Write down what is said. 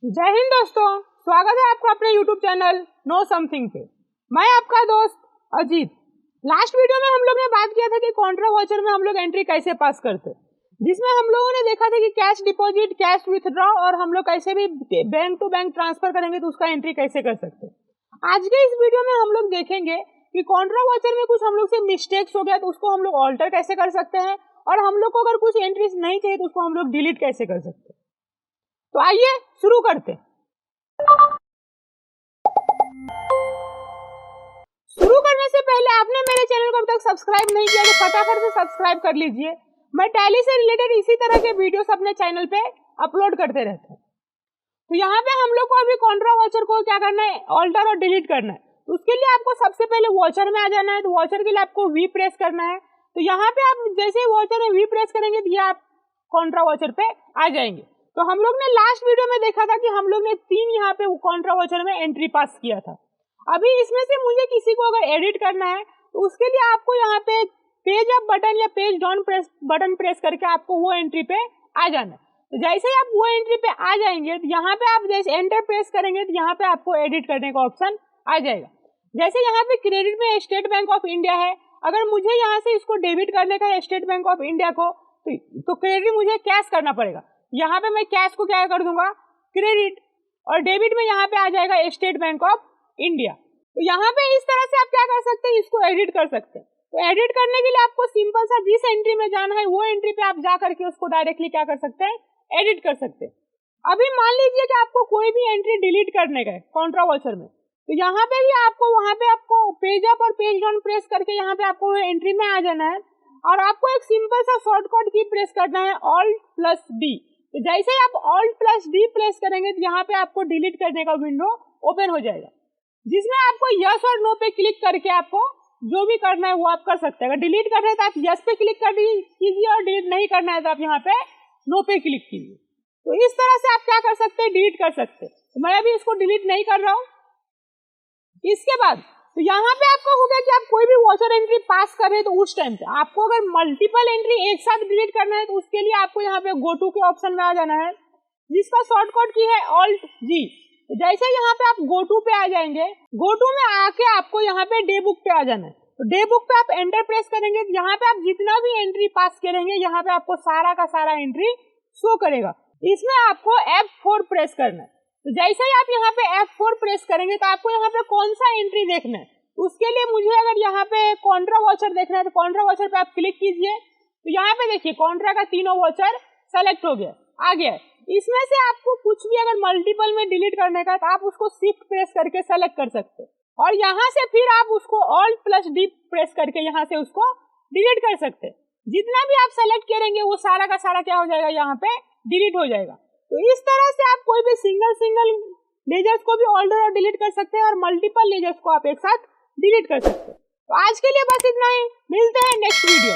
जय हिंद दोस्तों, स्वागत है आपका अपने YouTube चैनल नो समथिंग पे। मैं आपका दोस्त अजीत। लास्ट वीडियो में हम लोग ने बात किया था कि कॉन्ट्रा वाउचर में हम लोग एंट्री कैसे पास करते, जिसमें हम लोगों ने देखा था कि कैश डिपॉजिट, कैश विथड्रॉ और हम लोग कैसे भी बैंक टू बैंक ट्रांसफर करेंगे तो उसका एंट्री कैसे कर सकते। आज के इस वीडियो में हम लोग देखेंगे कि कॉन्ट्रा वाउचर में कुछ हम लोग से मिस्टेक्स हो गया तो उसको हम लोग ऑल्टर कैसे कर सकते हैं, और हम लोग को अगर कुछ एंट्रीज नहीं चाहिए तो उसको हम लोग डिलीट कैसे कर सकते हैं। तो आइए शुरू करते हैं। शुरू करने से पहले आपने मेरे चैनल को अभी तक सब्सक्राइब नहीं किया तो फटाफट से सब्सक्राइब कर लीजिए। मैं टैली से रिलेटेड इसी तरह के वीडियोस अपने चैनल पे अपलोड करते रहता हूँ। तो यहाँ पे हम लोग को अभी कॉन्ट्रा वाउचर को क्या करना है, ऑल्टर और डिलीट करना है। तो उसके लिए आपको सबसे पहले वाउचर में आ जाना है। तो वाउचर के लिए आपको वी प्रेस करना है। तो यहाँ पे आप जैसे ही वाउचर में वी प्रेस करेंगे तो ये आप कॉन्ट्रा वाउचर पे आ जाएंगे। तो हम लोग ने लास्ट वीडियो में देखा था कि हम लोग ने 3 यहाँ पे कॉन्ट्रा वाउचर में एंट्री पास किया था। अभी इसमें से मुझे किसी को अगर एडिट करना है तो उसके लिए आपको यहाँ पे पेज अप बटन या पेज डाउन बटन प्रेस करके आपको वो एंट्री पे आ जाना है। तो जैसे ही आप वो एंट्री पे आ जाएंगे तो यहाँ पे आप जैसे एंटर प्रेस करेंगे तो यहाँ पे आपको एडिट करने का ऑप्शन आ जाएगा। जैसे यहाँ पे क्रेडिट में स्टेट बैंक ऑफ इंडिया है, अगर मुझे यहाँ से इसको डेबिट करने का है स्टेट बैंक ऑफ इंडिया को तो क्रेडिट मुझे कैश करना पड़ेगा। यहाँ पे मैं कैश को क्या कर दूंगा, क्रेडिट, और डेबिट में यहाँ पे आ जाएगा स्टेट बैंक ऑफ इंडिया। तो यहाँ पे इस तरह से आप क्या कर सकते हैं, इसको एडिट कर सकते हैं। तो एडिट करने के लिए आपको सिंपल सा जिस एंट्री में जाना है वो एंट्री पे आप जा करके उसको डायरेक्टली क्या कर सकते हैं, एडिट कर सकते हैं। अभी मान लीजिए कि आपको कोई भी एंट्री डिलीट करने का है कॉन्ट्रा वाउचर में, तो यहाँ पे भी आपको वहाँ पे आपको पेज अप और पेज डाउन प्रेस करके यहाँ पे आपको एंट्री में आ जाना है, और आपको एक सिंपल सा शॉर्टकट की प्रेस करना है Alt+D। तो जैसे ही आप Alt+D प्रेस करेंगे तो यहाँ पे आपको डिलीट करने का विंडो ओपन हो जाएगा, जिसमें आपको यस और नो पे क्लिक करके आपको जो भी करना है वो आप कर सकते हैं। अगर डिलीट करना है तो आप यस पे क्लिक कर कीजिए, और डिलीट नहीं करना है तो आप यहाँ पे नो पे क्लिक कीजिए। तो इस तरह से आप क्या कर सकते हैं, डिलीट कर सकते हैं। तो मैं अभी इसको डिलीट नहीं कर रहा हूँ। इसके बाद तो यहाँ पे आपको हो गया कि आप कोई भी वाउचर एंट्री पास कर रहे हैं तो उस टाइम पे आपको अगर मल्टीपल एंट्री एक साथ डिलीट करना है तो उसके लिए आपको यहाँ पे गो टू के ऑप्शन में आ जाना है, जिसका शॉर्टकट की है Alt+G। जैसे यहाँ पे आप गो टू पे आ जाएंगे, गो टू में आके आपको यहाँ पे डे बुक पे आ जाना है। तो डे बुक पे आप एंटर प्रेस करेंगे तो यहाँ पे आप जितना भी एंट्री पास करेंगे यहाँ पे आपको सारा का सारा एंट्री शो करेगा। इसमें आपको F4 प्रेस करना है। तो जैसे ही आप यहाँ पे F4 प्रेस करेंगे तो आपको यहाँ पे कौन सा एंट्री देखना है, उसके लिए मुझे अगर यहाँ पे कॉन्ट्रा वाउचर देखना है तो कॉन्ट्रा वाउचर पे आप क्लिक कीजिए। तो यहाँ पे देखिए कॉन्ट्रा का तीनों वाउचर सेलेक्ट हो गया, आ गया। इसमें से आपको कुछ भी अगर मल्टीपल में डिलीट करने का तो आप उसको शिफ्ट प्रेस करके सेलेक्ट कर सकते हैं, और यहाँ से फिर आप उसको Alt+D प्रेस करके यहाँ से उसको डिलीट कर सकते हैं। जितना भी आप सेलेक्ट करेंगे वो सारा का सारा क्या हो जाएगा, यहाँ पे डिलीट हो जाएगा। तो इस तरह से आप कोई भी सिंगल लेजर्स को भी ऑल्टर और डिलीट कर सकते हैं, और मल्टीपल लेजर्स को आप एक साथ डिलीट कर सकते हैं। तो आज के लिए बस इतना ही, मिलते हैं नेक्स्ट वीडियो।